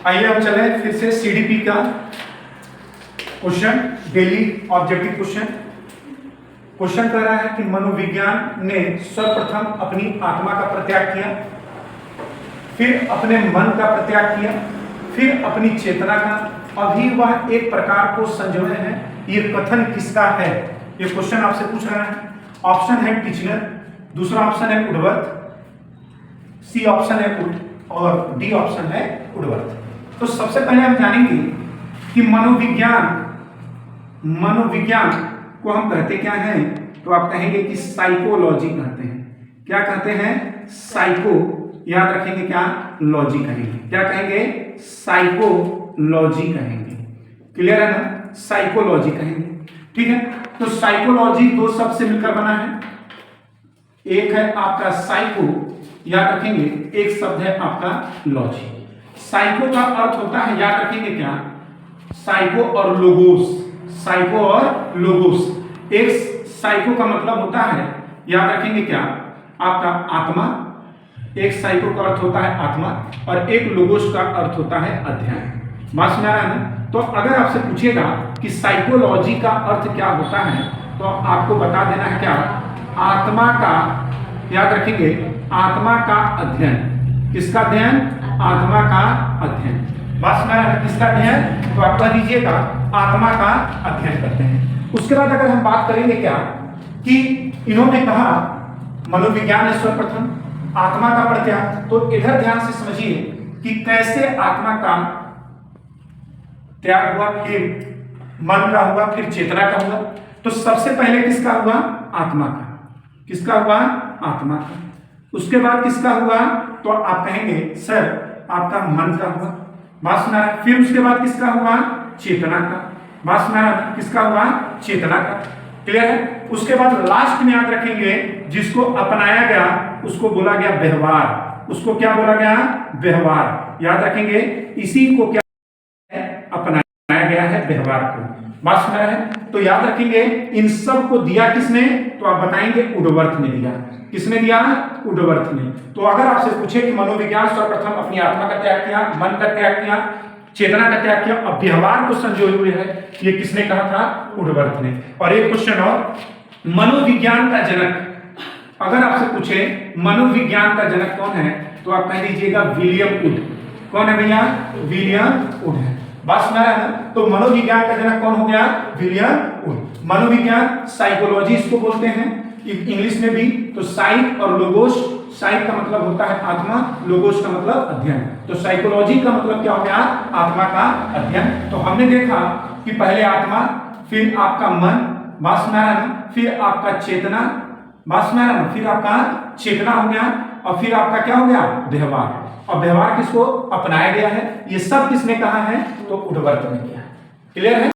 आइए हम चलें फिर से सीडीपी का question, daily objective question. Question कह रहा है कि मनोविज्ञान ने सर्वप्रथम अपनी आत्मा का परित्याग किया, फिर अपने मन का परित्याग किया, फिर अपनी चेतना का, अभी वह एक प्रकार को संजोए हैं। ये कथन किसका है? ये क्वेश्चन आपसे पूछ रहा है। ऑप्शन है टिचनर, दूसरा ऑप्शन है वुडवर्थ, सी ऑप्शन है वुड और डी ऑप्शन है वुडवर्थ। तो सबसे पहले हम जानेंगे कि मनोविज्ञान को हम कहते क्या हैं? तो आप कहेंगे कि साइकोलॉजी कहते हैं। क्या कहते हैं? साइको, याद रखेंगे क्या? लॉजी कहेंगे। क्या कहेंगे? साइकोलॉजी कहेंगे। क्लियर है ना? साइकोलॉजी कहेंगे। ठीक है, तो साइकोलॉजी दो शब्द से मिलकर बना है। एक है आपका साइको, याद रखेंगे, एक शब्द है आपका लॉजी। साइको का अर्थ होता है, याद रखेंगे क्या? साइको और लोगोस। साइको और लोगोस। एक साइको का मतलब होता है, याद रखेंगे क्या? आपका आत्मा। एक साइको का अर्थ होता है आत्मा और एक लोगोस का अर्थ होता है अध्ययन। बात समझ रहा है ना? तो अगर आपसे पूछेगा कि साइकोलॉजी का अर्थ क्या होता है, तो आपको बता देना है क्या? आत्मा का, याद रखेंगे, आत्मा का अध्ययन। किसका अध्ययन? आत्मा का अध्ययन। बात समझ रहा है? किसका अध्ययन? तो आप कह दीजिएगा आत्मा का अध्ययन करते हैं। उसके बाद अगर हम बात करेंगे क्या कि इन्होंने कहा मनोविज्ञान ने सर्वप्रथम आत्मा का परित्याग, तो इधर ध्यान से समझिए कि कैसे आत्मा का त्याग हुआ, फिर मन का हुआ, फिर चेतना का हुआ। तो सबसे पहले किसका हुआ? आत्मा का। किसका हुआ? आत्मा का। उसके बाद किसका हुआ? तो आप कहेंगे सर आपका मन का हुआ। बात सुना? फिर उसके बाद किसका हुआ? चेतना का। बात सुना? किसका हुआ? चेतना का। क्लियर है? उसके बाद लास्ट में याद रखेंगे जिसको अपनाया गया उसको बोला गया व्यवहार। उसको क्या बोला गया? व्यवहार। याद रखेंगे, इसी को क्या अपनाया गया है? व्यवहार को। बात सुना है? तो याद रखेंगे इन सब को दिया किसने? तो आप बताएंगे वुडवर्थ ने दिया। किसने दिया? वुडवर्थ ने। तो अगर आपसे पूछे कि मनोविज्ञान सर्वप्रथम अपनी आत्मा का त्याग किया, मन का त्याग किया, चेतना का त्याग किया, अब व्यवहार को संजोए हुए है, ये किसने कहा था? वुडवर्थ ने। और एक क्वेश्चन और, मनोविज्ञान का जनक अगर आपसे पूछे मनोविज्ञान का जनक कौन है, तो आप कह दीजिएगा विलियम वुड। कौन है भैया? विलियम वुड है। बात सुना है ना? तो मनोविज्ञान का जनक कौन हो गया? William would. मनोविज्ञान साइकोलॉजी इसको बोलते हैं इंग्लिश में भी। तो साइक और लोगोस, साइक का मतलब होता है आत्मा, लोगोस का मतलब अध्ययन। तो साइकोलॉजी का मतलब क्या हो गया? आत्मा का अध्ययन। तो हमने देखा कि पहले आत्मा, फिर आपका मन, बात सुना है ना, फिर आपका चेतना, बात सुना है ना, फिर आपका चेतना हो गया, और फिर आपका क्या हो गया? व्यवहार। और व्यवहार किसको अपनाया गया है? ये सब किसने कहा है? तो वुडवर्थ ने किया। क्लियर है?